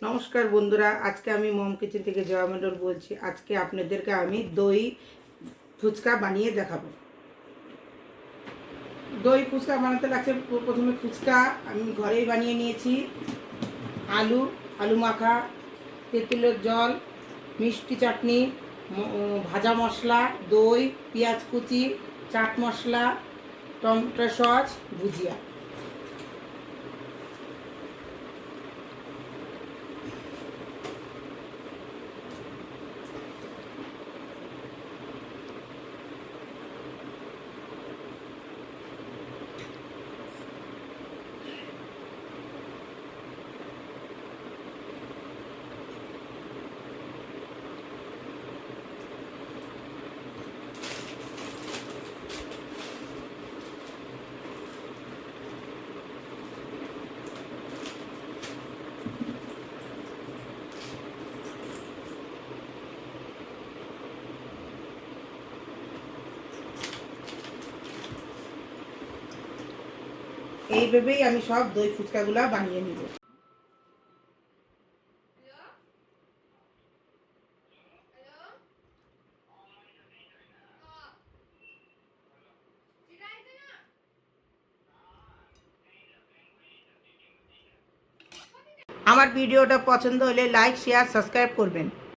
নমস্কার বন্ধুরা, আজকে আমি মম কিচেন থেকে জয়া মণ্ডল বলছি। আজকে আপনাদেরকে আমি দই ফুচকা বানিয়ে দেখাবো। দই ফুচকা বানাতে লাগছে, প্রথমে ফুচকা আমি ঘরেই বানিয়ে নিয়েছি। আলু আলু মাখা, তেঁতুলের জল, মিষ্টি চাটনি, ভাজা মশলা, দই, পেঁয়াজ কুচি, চাট মশলা, টমেটো সস, ভুজিয়া। এইভাবেই আমি সব দই ফুচকাগুলো বানিয়ে নিব। আমার ভিডিওটা পছন্দ হলে লাইক, শেয়ার, সাবস্ক্রাইব করবেন।